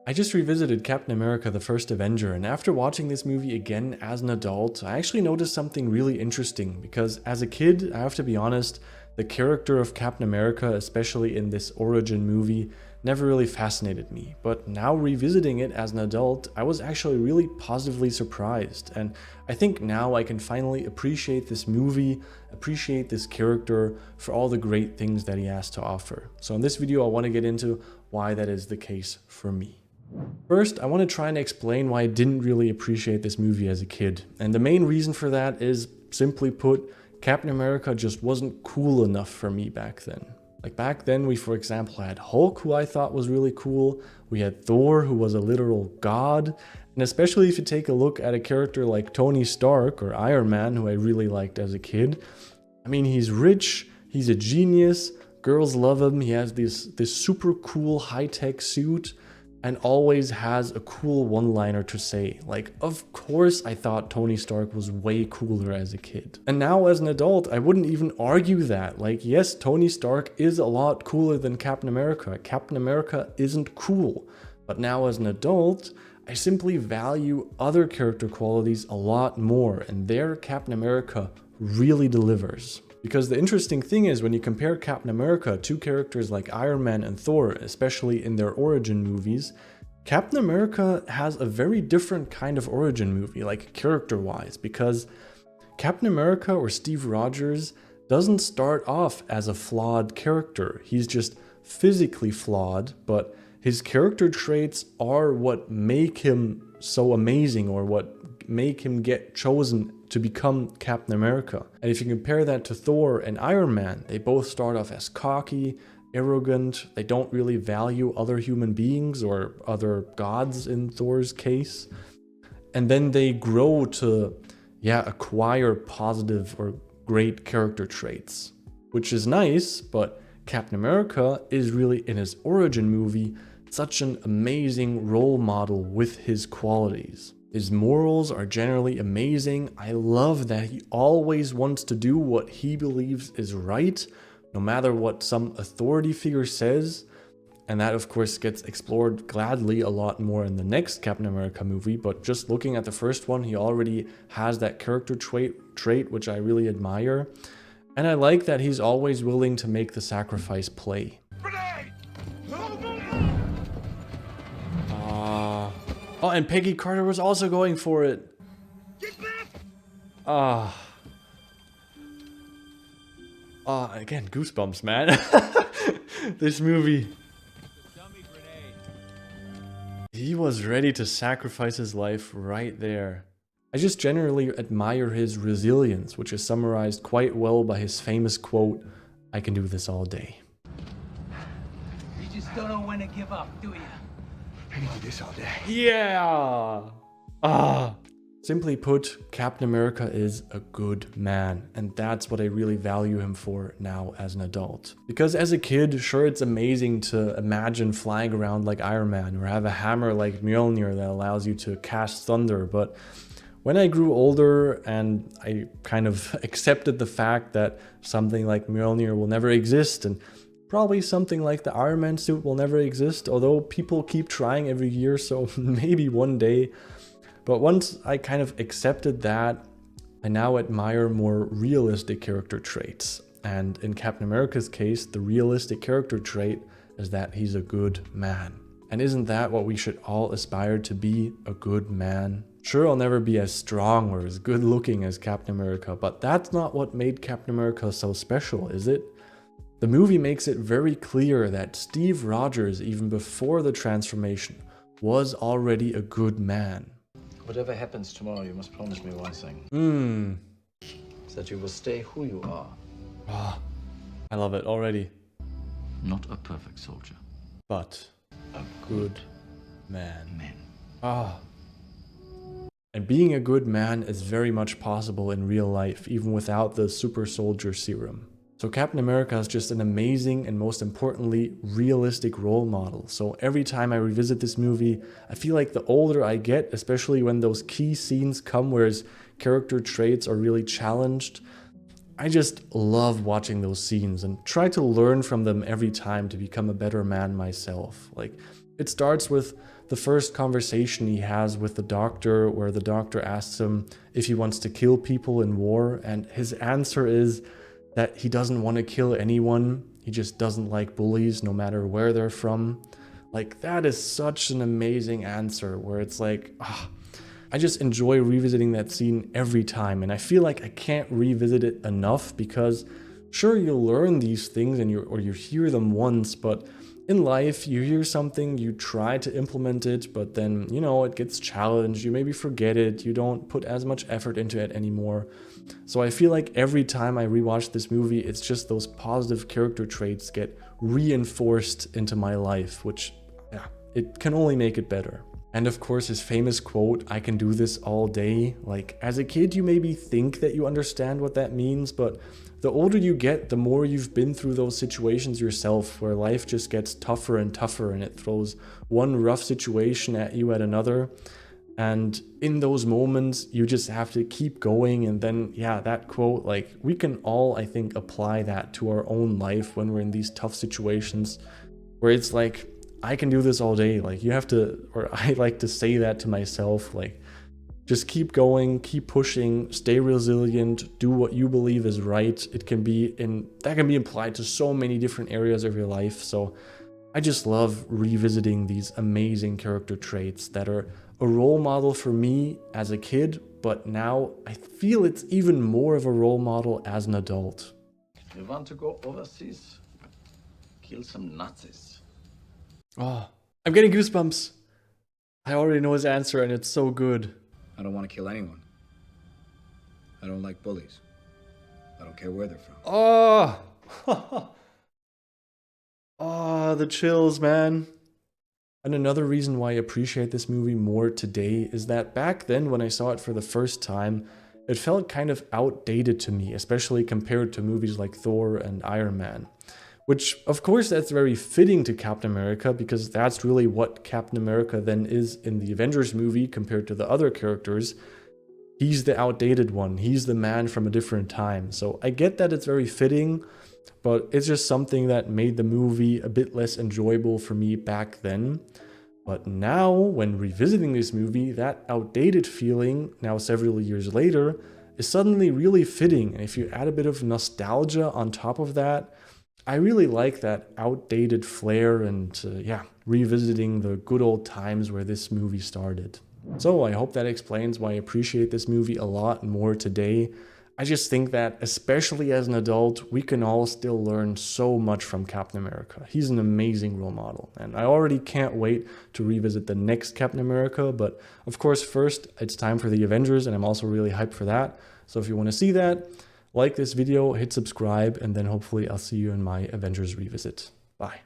I just revisited Captain America: The First Avenger, and after watching this movie again as an adult, I actually noticed something really interesting, because as a kid, I have to be honest, the character of Captain America, especially in this origin movie, never really fascinated me. But now revisiting it as an adult, I was actually really positively surprised, and I think now I can finally appreciate this movie, appreciate this character for all the great things that he has to offer. So in this video, I want to get into why that is the case for me. First, I want to try and explain why I didn't really appreciate this movie as a kid. And the main reason for that is, simply put, Captain America just wasn't cool enough for me back then. Like back then we, for example, had Hulk, who I thought was really cool. We had Thor, who was a literal god. And especially if you take a look at a character like Tony Stark or Iron Man, who I really liked as a kid. I mean, he's rich, he's a genius, girls love him, he has this super cool high-tech suit, and always has a cool one-liner to say. Like, of course I thought Tony Stark was way cooler as a kid. And now as an adult, I wouldn't even argue that. Like, yes, Tony Stark is a lot cooler than Captain America. Captain America isn't cool. But now as an adult, I simply value other character qualities a lot more, and there Captain America really delivers. Because the interesting thing is, when you compare Captain America to characters like Iron Man and Thor, especially in their origin movies, Captain America has a very different kind of origin movie, like character-wise, because Captain America or Steve Rogers doesn't start off as a flawed character. He's just physically flawed, but his character traits are what make him so amazing, or what make him get chosen to become Captain America. And if you compare that to Thor and Iron Man, they both start off as cocky, arrogant, they don't really value other human beings or other gods in Thor's case. And then they grow to, acquire positive or great character traits, which is nice, but Captain America is really, in his origin movie, such an amazing role model with his qualities. His morals are generally amazing. I love that he always wants to do what he believes is right, no matter what some authority figure says. And that, of course, gets explored gladly a lot more in the next Captain America movie. But just looking at the first one, he already has that character trait, which I really admire. And I like that he's always willing to make the sacrifice play. Oh, and Peggy Carter was also going for it. Again, goosebumps, man. This movie. He was ready to sacrifice his life right there. I just generally admire his resilience, which is summarized quite well by his famous quote, "I can do this all day." You just don't know when to give up, do you? I can do this all day. Yeah! Simply put, Captain America is a good man, and that's what I really value him for now as an adult. Because as a kid, sure, it's amazing to imagine flying around like Iron Man, or have a hammer like Mjolnir that allows you to cast thunder, but when I grew older and I kind of accepted the fact that something like Mjolnir will never exist, and probably something like the Iron Man suit will never exist, although people keep trying every year, so maybe one day. But once I kind of accepted that, I now admire more realistic character traits. And in Captain America's case, the realistic character trait is that he's a good man. And isn't that what we should all aspire to be, a good man? Sure, I'll never be as strong or as good looking as Captain America, but that's not what made Captain America so special, is it? The movie makes it very clear that Steve Rogers, even before the transformation, was already a good man. Whatever happens tomorrow, you must promise me one thing. That you will stay who you are. Oh, I love it already. Not a perfect soldier, But a good man. man. And being a good man is very much possible in real life, even without the super soldier serum. So Captain America is just an amazing and, most importantly, realistic role model. So every time I revisit this movie, I feel like the older I get, especially when those key scenes come where his character traits are really challenged, I just love watching those scenes and try to learn from them every time to become a better man myself. Like, it starts with the first conversation he has with the doctor, where the doctor asks him if he wants to kill people in war, and his answer is that he doesn't want to kill anyone, he just doesn't like bullies no matter where they're from. Like, that is such an amazing answer, where it's like, I just enjoy revisiting that scene every time, and I feel like I can't revisit it enough, because sure, you'll learn these things and you hear them once, but in life, you hear something, you try to implement it, but then, you know, it gets challenged, you maybe forget it, you don't put as much effort into it anymore. So I feel like every time I rewatch this movie, it's just those positive character traits get reinforced into my life, which, yeah, it can only make it better. And of course, his famous quote, "I can do this all day." Like, as a kid, you maybe think that you understand what that means, but the older you get, the more you've been through those situations yourself, where life just gets tougher and tougher, and it throws one rough situation at you at another. And in those moments, you just have to keep going. And then, yeah, that quote, like, we can all, I think, apply that to our own life when we're in these tough situations, where it's like, I can do this all day. Like, you have to, or I like to say that to myself, like, just keep going, keep pushing, stay resilient, do what you believe is right. That can be applied to so many different areas of your life. So I just love revisiting these amazing character traits that are a role model for me as a kid, but now I feel it's even more of a role model as an adult. You want to go overseas? Kill some Nazis. Oh, I'm getting goosebumps. I already know his answer, and it's so good. I don't want to kill anyone. I don't like bullies. I don't care where they're from. Oh, oh, the chills, man. And another reason why I appreciate this movie more today is that back then when I saw it for the first time, it felt kind of outdated to me, especially compared to movies like Thor and Iron Man. Which, of course, that's very fitting to Captain America, because that's really what Captain America then is in the Avengers movie compared to the other characters. He's the outdated one. He's the man from a different time. So I get that it's very fitting, but it's just something that made the movie a bit less enjoyable for me back then. But now, when revisiting this movie, that outdated feeling, now several years later, is suddenly really fitting. And if you add a bit of nostalgia on top of that, I really like that outdated flair and, revisiting the good old times where this movie started. So I hope that explains why I appreciate this movie a lot more today. I just think that, especially as an adult, we can all still learn so much from Captain America. He's an amazing role model, and I already can't wait to revisit the next Captain America, but of course first, it's time for the Avengers, and I'm also really hyped for that. So if you want to see that, like this video, hit subscribe, and then hopefully I'll see you in my Avengers revisit. Bye.